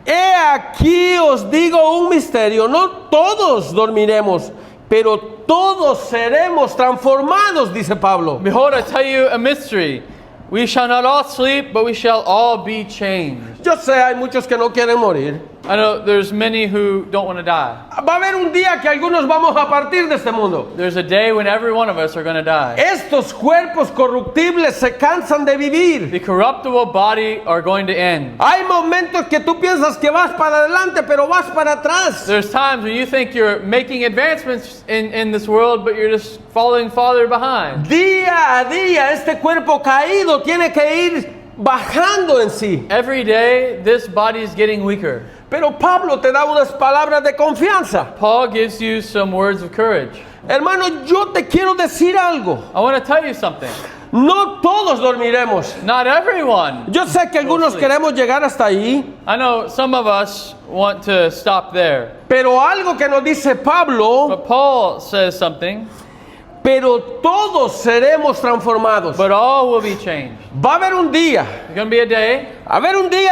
He aquí os digo un misterio, no todos dormiremos, pero todos seremos transformados, dice Pablo. Behold, I tell you a mystery. We shall not all sleep, but we shall all be changed. Yo sé, hay muchos que no quieren morir. I know there's many who don't want to die. Va a haber un día que algunos vamos a partir de este mundo. There's a day when every one of us are going to die. Estos cuerpos corruptibles se cansan de vivir. The corruptible body are going to end. Hay momentos que tú piensas que vas para adelante, pero vas para atrás. There's times when you think you're making advancements in this world, but you're just falling farther behind. Día a día este cuerpo caído tiene que ir bajando en sí. Every day, this body is getting weaker. Pero Pablo te da unas palabras de confianza. Paul gives you some words of courage. Hermano, yo te quiero decir algo. I want to tell you something. No todos dormiremos. Not everyone. Yo sé que algunos queremos llegar hasta ahí, I know some of us want to stop there. pero algo que nos dice Pablo, But Paul says something. pero todos seremos transformados. but all will be changed. Va a haber un día, There's going to be a day.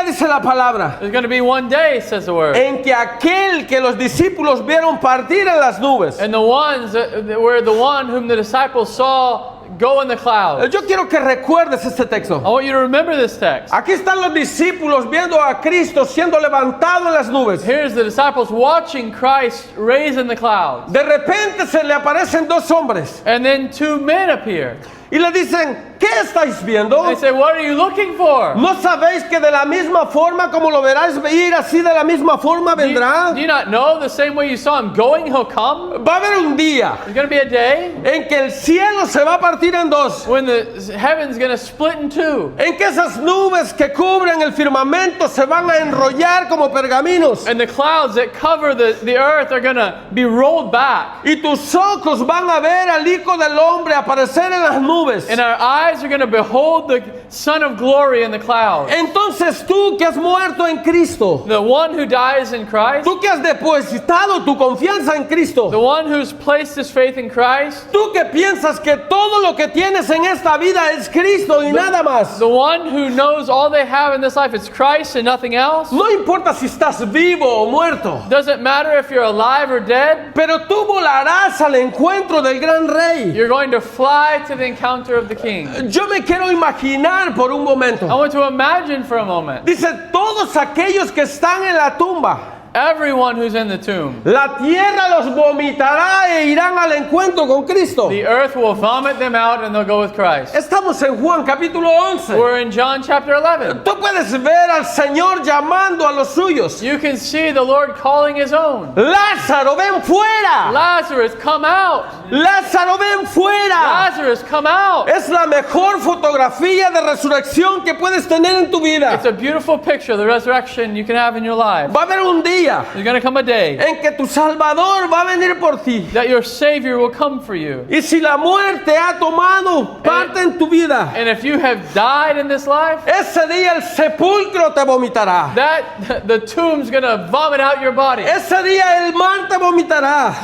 dice la palabra, There's going to be one day, says the word. en que aquel que los discípulos vieron partir en las nubes. And the ones that were the one whom the disciples saw go in the clouds. Yo quiero que recuerdes este texto. I want you to remember this text. Aquí están los discípulos viendo a Cristo siendo levantado en las nubes. Here's the disciples watching Christ raised in the clouds. De repente se le aparecen dos hombres And then two men appear. y le dicen, ¿qué estáis viendo? They say, what are you looking for? ¿No sabéis que de la misma forma como lo verás ir, así de la misma forma Do you, vendrá? do you not know the same way you saw him going, he'll come? Va a haber un día There's going to be a day en que el cielo se va a partir en dos, when the heaven's going to split in two. en que esas nubes que cubren el firmamento se van a enrollar como pergaminos And the clouds that cover the earth are going to be rolled back. y tus ojos van a ver al Hijo del Hombre aparecer en las nubes. And our eyes are going to behold the Son of Glory in the clouds. Entonces tú que has muerto en Cristo, The one who dies in Christ, tú que has depositado tu confianza en Cristo, the one who's placed his faith in Christ, tú que piensas que todo lo que tienes en esta vida es Cristo y nada más. the one who knows all they have in this life is Christ and nothing else. No importa si estás vivo o muerto, Doesn't matter if you're alive or dead, pero tú volarás al encuentro del gran rey. you're going to fly to the encounter of the King. Yo me quiero imaginar por un I momento. want to imagine for a moment Dice, todos aquellos que están en la tumba, everyone who's in the tomb. la tierra los vomitará e irán al encuentro con Cristo. The earth will vomit them out and they'll go with Christ. Estamos en Juan capítulo 11. We're in John chapter 11. Tú puedes ver al Señor llamando a los suyos. You can see the Lord calling his own. Lázaro, ven fuera. Lazarus, come out. Lázaro, ven fuera. Lazarus, come out. Es la mejor fotografía de resurrección que puedes tener en tu vida. It's a beautiful picture of the resurrection you can have in your life. Va a haber un día There's going to come a day en que tu Salvador va a venir por ti. that your Savior will come for you. Y si la muerte ha tomado parte en tu vida, And if you have died in this life, ese día el sepulcro te vomitará. that the tomb's going to vomit out your body. Ese día el mar te vomitará.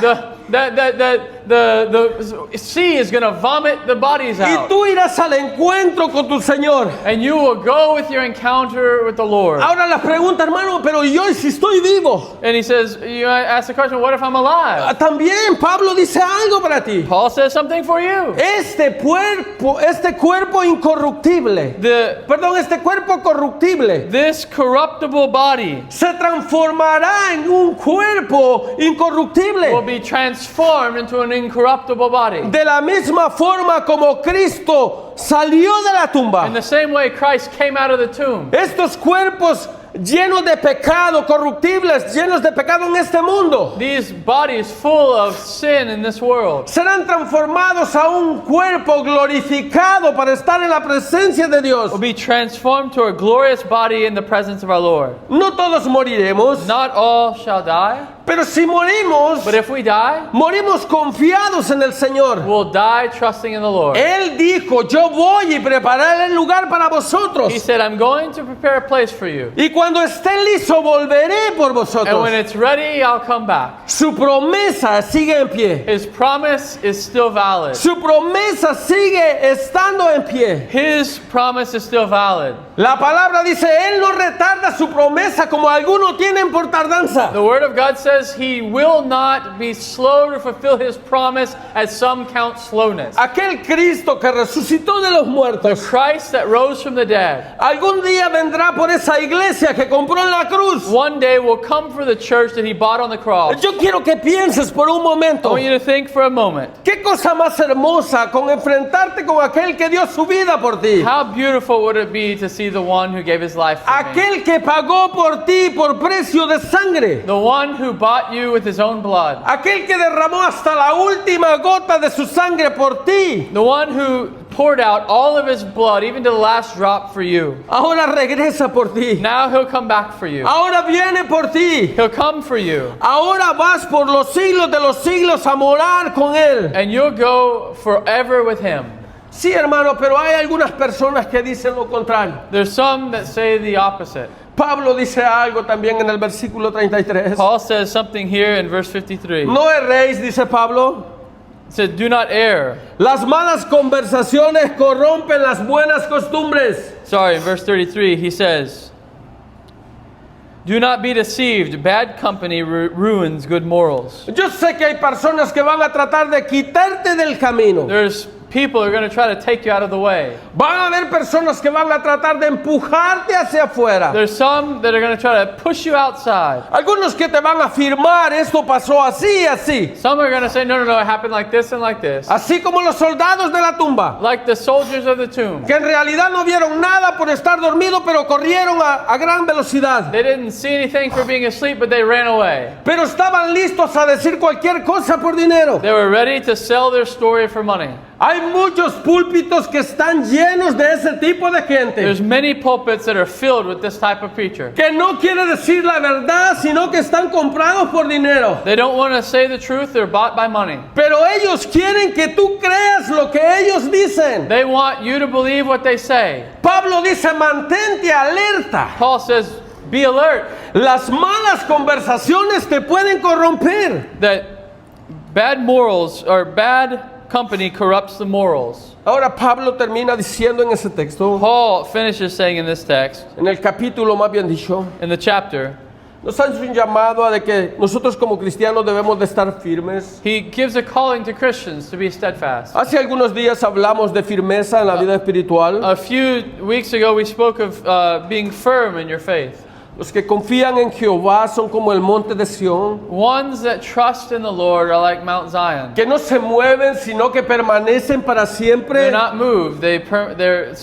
The sea is going to vomit the bodies Y out. tú irás al encuentro con tu Señor. And you will go with your encounter with the Lord. Ahora la pregunta, hermano, pero yo si estoy vivo. And he says, you ask the question, what if I'm alive? También Pablo dice algo para ti. Paul says something for you. Este cuerpo incorruptible, este cuerpo corruptible, This corruptible body se transformará en un cuerpo will incorruptible. be transformed into an incorruptible body. De la misma forma como Cristo salió de la In tumba. the same way Christ came out of the tomb. Estos cuerpos llenos de pecado, corruptibles, llenos de pecado en este mundo, These bodies full of sin in this world serán transformados a un cuerpo glorificado para estar en la presencia de Dios. will be transformed to a glorious body in the presence of our Lord. No todos moriremos, Not all shall die, pero si morimos, but if we die, morimos confiados en el Señor. we'll die trusting in the Lord. Él dijo, yo voy y preparar el lugar para vosotros. He said, I'm going to prepare a place for you. Y cuando esté listo, volveré por And vosotros. when it's ready, I'll come back. Su promesa sigue en pie. His promise is still valid. Su promesa sigue estando en pie. His promise is still valid. La palabra dice, Él no retarda su promesa como algunos tienen por tardanza. The Word of God says he will not be slow to fulfill his promise, as some count slowness. Aquel Cristo que resucitó de los muertos, Christ that rose from the dead, algún día vendrá por esa iglesia que compró en la cruz. one day will come for the church that he bought on the cross. Yo quiero que pienses por un I momento, want you to think for a moment. qué cosa más hermosa con enfrentarte con aquel que dio su vida por ti. How beautiful would it be to see the one who gave his life for me? Aquel que pagó por ti por precio de sangre. The one who bought you with his own blood. Aquel que derramó hasta la última gota de su sangre por ti. The one who poured out all of his blood, even to the last drop for you. Ahora regresa por ti. Now he'll come back for you. Ahora viene por ti. He'll come for you. Ahora vas por los siglos de los siglos a morar con Él. And you'll go forever with him. Sí, hermano, pero hay algunas personas que dicen lo contrario. There's some that say the opposite. Pablo dice algo también en el versículo 33. Paul says something here in verse 53. No erréis, dice Pablo. It says, do not err. Las malas conversaciones corrompen las buenas costumbres. Sorry, in verse 33, he says, do not be deceived. Bad company ruins good morals. Yo sé que hay personas que van a tratar de quitarte del camino. There's people who are going to try to take you out of the way. Van a haber personas que van a tratar de empujarte hacia afuera. There's some that are going to try to push you outside. Algunos que te van a afirmar esto pasó así, así. Some are going to say, no, it happened like this and like this. Así como los soldados de la tumba, Like the soldiers of the tomb. que en realidad no vieron nada por estar dormido, pero corrieron a gran velocidad. They didn't see anything for being asleep, but they ran away. Pero estaban listos a decir cualquier cosa por dinero. They were ready to sell their story for money. Hay muchos púlpitos que están llenos de ese tipo de gente. There's many pulpits that are filled with this type of preacher. Que no quiere decir la verdad, sino que están comprados por dinero. They don't want to say the truth, they're bought by money. Pero ellos quieren que tú creas lo que ellos dicen. They want you to believe what they say. Pablo dice, mantente alerta. Paul says, be alert. Las malas conversaciones te pueden corromper. That bad morals or bad company corrupts the morals. Ahora Pablo termina diciendo en ese texto, Paul finishes saying in this text, en el capítulo más bien dicho, in the chapter, nos hace un llamado a de que nosotros como cristianos debemos de estar firmes. he gives a calling to Christians to be steadfast. Hace algunos días hablamos de firmeza en la vida espiritual. A few weeks ago, we spoke of being firm in your faith. Los que confían en Jehová son como el monte de Sión, Ones that trust in the Lord are like Mount Zion. que no se mueven, sino que permanecen para siempre. They're not moved. They're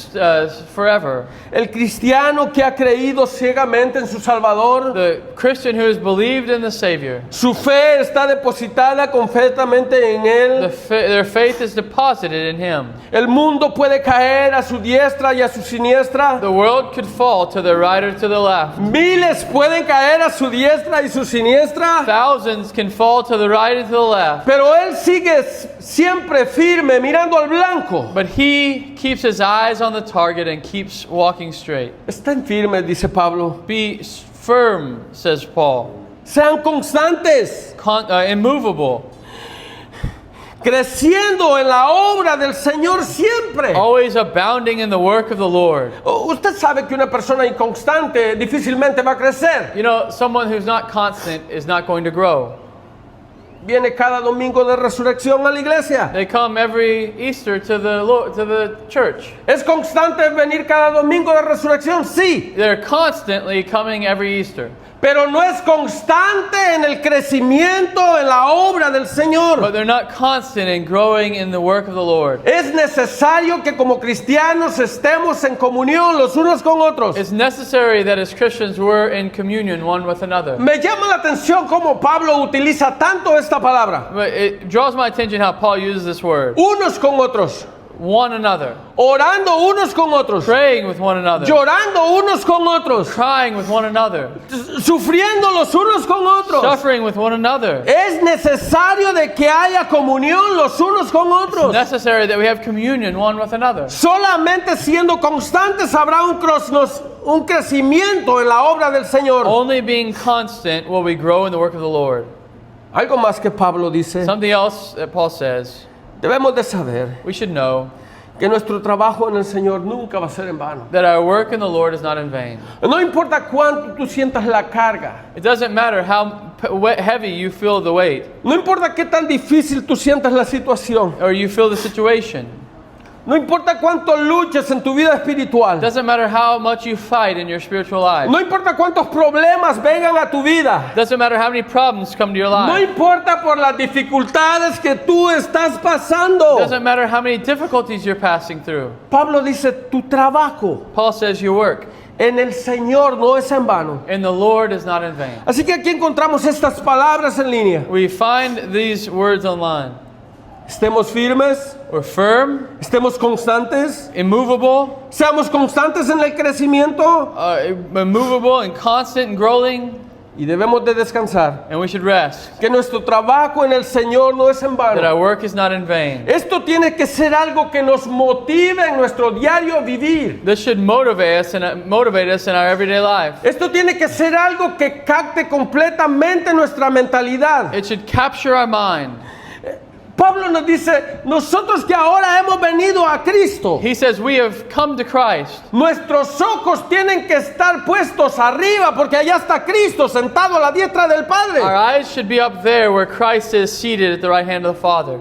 forever. El cristiano que ha creído ciegamente en su Salvador, The Christian who has believed in the Savior, su fe está depositada completamente en Él. their faith is deposited in Him. El mundo puede caer a su diestra y a su siniestra. The world could fall to the right or to the left. Miles pueden caer a su diestra y su siniestra. Thousands can fall to the right and to the left. Pero Él sigue siempre firme, mirando al blanco. But he keeps his eyes on the target and keeps walking straight. Estén firmes, dice Pablo. Be firm, says Paul. Sean constantes, Immovable. creciendo en la obra del Señor siempre. Always abounding in the work of the Lord. Usted sabe que una persona inconstante difícilmente va a crecer. You know, someone who's not constant is not going to grow. Viene cada domingo de resurrección a la iglesia. They come every Easter to the church. ¿Es constante venir cada domingo de resurrección? Sí. They're constantly coming every Easter. Pero no es constante en el crecimiento en la obra del Señor. But they're not constant in growing in the work of the Lord. Es necesario que como cristianos estemos en comunión los unos con otros. It's necessary that as Christians we're in communion one with another. Me llama la atención cómo Pablo utiliza tanto esta palabra. But it draws my attention how Paul uses this word. Unos con otros. One another. Orando unos con otros. Praying with one another. Llorando unos con otros. Crying with one another. Sufriendo los unos con otros. Suffering with one another. Es necesario de que haya comunión los unos con otros. It's necessary that we have communion one with another. Solamente siendo constantes habrá un crecimiento en la obra del Señor. Only being constant will we grow in the work of the Lord. Algo más que Pablo dice. Something else that Paul says, Debemos de saber we should know que nuestro trabajo en el Señor nunca va a ser en vano. that our work in the Lord is not in vain. No importa cuánto tú sientas la carga. It doesn't matter how heavy you feel the weight No importa qué tan difícil tú sientas la situación. or you feel the situation. No importa cuánto luches en tu vida espiritual. It doesn't matter how much you fight in your spiritual life. No importa cuántos problemas vengan a tu vida. It doesn't matter how many problems come to your No life. importa por las dificultades que tú estás pasando. It doesn't matter how many difficulties you're passing through. Pablo dice, tu trabajo Paul says your work en el Señor no es en vano. in the Lord is not in vain. Así que aquí encontramos estas palabras en línea. We find these words online. Estemos firmes, We're firm, estemos constantes, immovable, seamos constantes en el crecimiento immovable and constant and growing, y debemos de descansar. and we should rest. Que nuestro trabajo en el Señor no es en That vano. our work is not in vain. Esto tiene que ser algo que nos motive en nuestro diario vivir. This should motivate us in our everyday life. Esto tiene que ser algo que capte completamente nuestra mentalidad. It should capture our mind. Pablo nos dice, nosotros que ahora hemos venido a Cristo, He says, we have come to Christ. nuestros ojos tienen que estar puestos arriba porque allá está Cristo sentado a la diestra del Our Padre. eyes should be up there where Christ is seated at the right hand of the Father.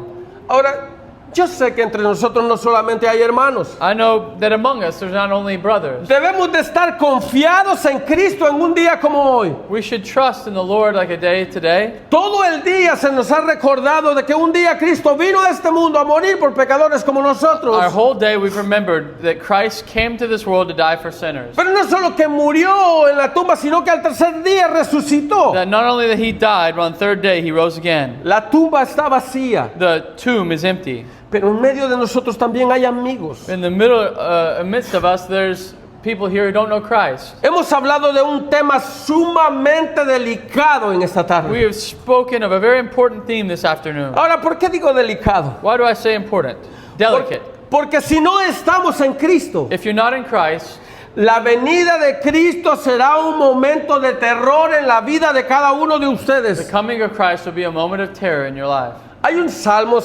Ahora, yo sé que entre nosotros no solamente hay hermanos. I know that among us there's not only brothers. Debemos de estar confiados en Cristo en un día como hoy. We should trust in the Lord like a day today. Todo el día se nos ha recordado de que un día Cristo vino a este mundo a morir por pecadores como nosotros. Our whole day we've remembered that Christ came to this world to die for sinners. Pero no solo que murió en la tumba, sino que al tercer día resucitó. That not only that he died, but on the third day he rose again. La tumba está vacía, The tomb is empty. pero en medio de nosotros también hay amigos. In the midst of us, there's people here who don't know Christ. Hemos hablado de un tema sumamente delicado en esta We tarde. have spoken of a very important theme this afternoon. Ahora, ¿por qué digo delicado? Why do I say important? Delicate. Porque si no estamos en Cristo, If you're not in Christ, la venida de Cristo será un momento de terror en la vida de cada uno de the ustedes. coming of Christ will be a moment of terror in your life. Hay un Salmo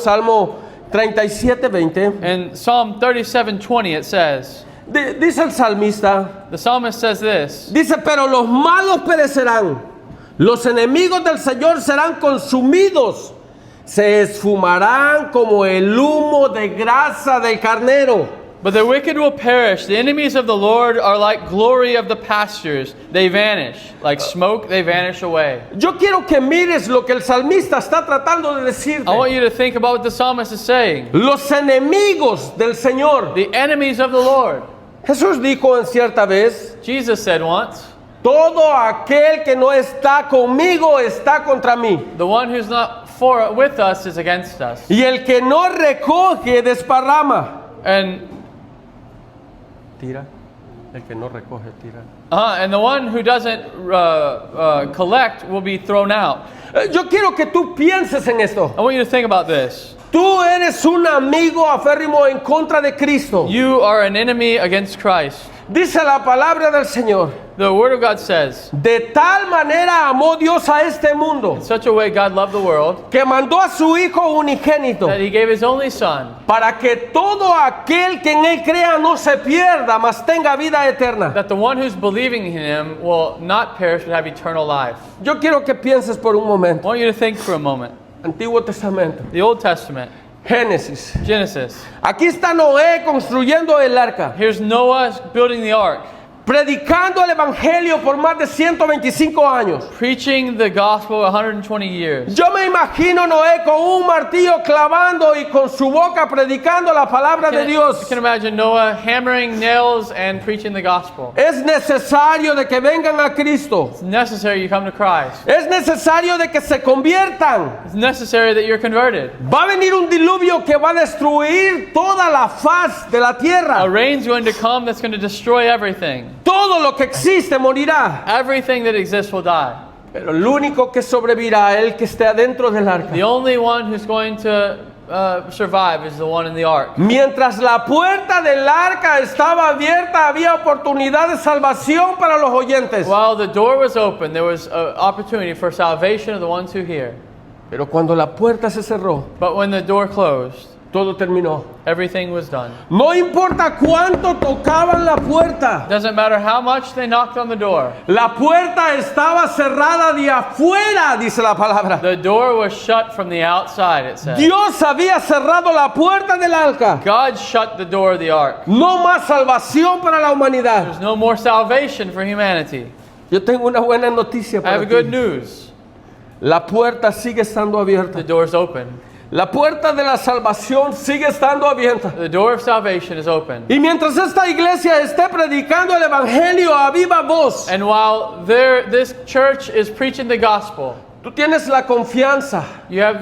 37:20. In Psalm 37:20 it says, Dice el salmista, the psalmist says this, dice, pero los malos perecerán, los enemigos del Señor serán consumidos, se esfumarán como el humo de grasa del carnero. but the wicked will perish. The enemies of the Lord are like glory of the pastures. They vanish. Like smoke, they vanish away. Yo quiero que mires lo que el salmista está tratando de decirte. I want you to think about what the psalmist is saying. Los enemigos del Señor. The enemies of the Lord. Jesús dijo en cierta vez, Jesus said once, todo aquel que no está conmigo está contra mí. the one who's not with us is against us. Y el que no recoge desparrama. And Tira. El que no recoge, tira. and the one who doesn't collect will be thrown out. Yo quiero que tú pienses en esto. I want you to think about this. Tú eres un amigo aférrimo en contra de Cristo. You are an enemy against Christ. Dice la palabra del Señor. The Word of God says, De tal manera amó Dios a este mundo in such a way God loved the world que mandó a su Hijo unigénito that He gave His only Son, para que todo aquel que en Él crea no se pierda, mas tenga vida eterna. that the one who's believing in Him will not perish but have eternal life. Yo quiero que pienses por un I momento. want you to think for a moment. Antiguo Testamento, The Old Testament, Génesis. Genesis. Aquí está Noé construyendo el arca, Here's Noah building the ark, predicando el evangelio por más de 125 años. preaching the gospel 120 years. Yo me imagino Noé con un martillo clavando y con su boca predicando la palabra de You Dios. can imagine Noah hammering nails and preaching the gospel. Es necesario de que vengan a Cristo. It's necessary you come to Christ. Es necesario de que se conviertan. It's necessary that you're converted. Va a venir un diluvio que va a destruir toda la faz de la A tierra. rain's going to come that's going to destroy everything. Todo lo que existe morirá. Everything that exists will die. Pero el único que sobrevivirá es el que esté adentro del arca. The only one who's going to survive is the one in the ark. Mientras la puerta del arca estaba abierta, había oportunidad de salvación para los oyentes. While the door was open, there was an opportunity for salvation of the ones who hear. Pero cuando la puerta se cerró, But when the door closed, todo terminó. everything was done. No importa cuánto tocaban la puerta. Doesn't matter how much they knocked on the door. La puerta estaba cerrada de afuera, dice la palabra. The door was shut from the outside, it says. Dios había cerrado la puerta del arca. God shut the door of the ark. No más salvación para la humanidad. There's no more salvation for humanity. Yo tengo una buena noticia I para have ti. good news. La puerta sigue estando abierta. The door's open. La puerta de la salvación sigue estando abierta. The door of salvation is open. Y mientras esta iglesia esté predicando el evangelio a viva voz, And while this church is preaching the gospel, tú tienes la confianza you have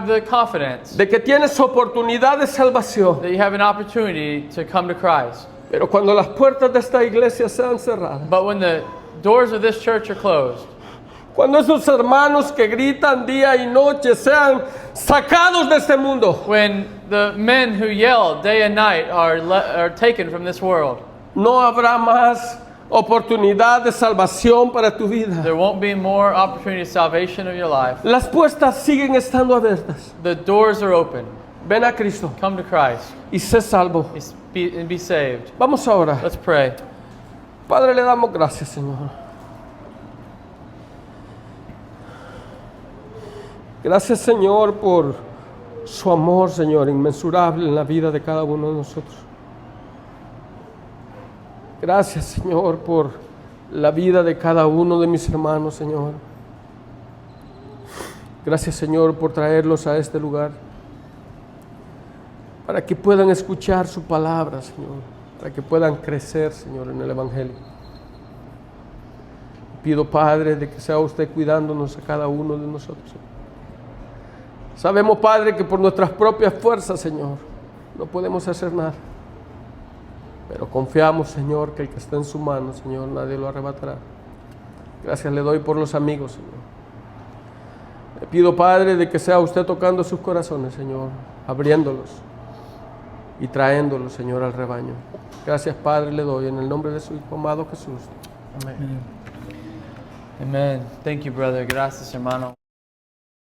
the confidence de que tienes oportunidad de salvación. that you have an opportunity to come to Christ. Pero cuando las puertas de esta iglesia sean cerradas, But when the doors of this church are closed, cuando esos hermanos que gritan día y noche sean sacados de este mundo, when the men who yell day and night are taken from this world, no habrá más oportunidad de salvación para tu vida. There won't be more opportunity of salvation of your life. Las puertas siguen estando abiertas. The doors are open. Ven a Cristo Come to Christ y sé salvo. and be saved. Vamos a orar. Let's pray. Padre, le damos gracias, Señor. Gracias, Señor, por su amor, Señor, inmensurable en la vida de cada uno de nosotros. Gracias, Señor, por la vida de cada uno de mis hermanos, Señor. Gracias, Señor, por traerlos a este lugar, para que puedan escuchar su palabra, Señor, para que puedan crecer, Señor, en el Evangelio. Pido, Padre, de que sea usted cuidándonos a cada uno de nosotros, Señor. Sabemos, Padre, que por nuestras propias fuerzas, Señor, no podemos hacer nada. Pero confiamos, Señor, que el que está en su mano, Señor, nadie lo arrebatará. Gracias le doy por los amigos, Señor. Le pido, Padre, de que sea usted tocando sus corazones, Señor, abriéndolos y trayéndolos, Señor, al rebaño. Gracias, Padre, le doy en el nombre de su Hijo amado Jesús. Amén. Amen. Thank you, brother. Gracias, hermano.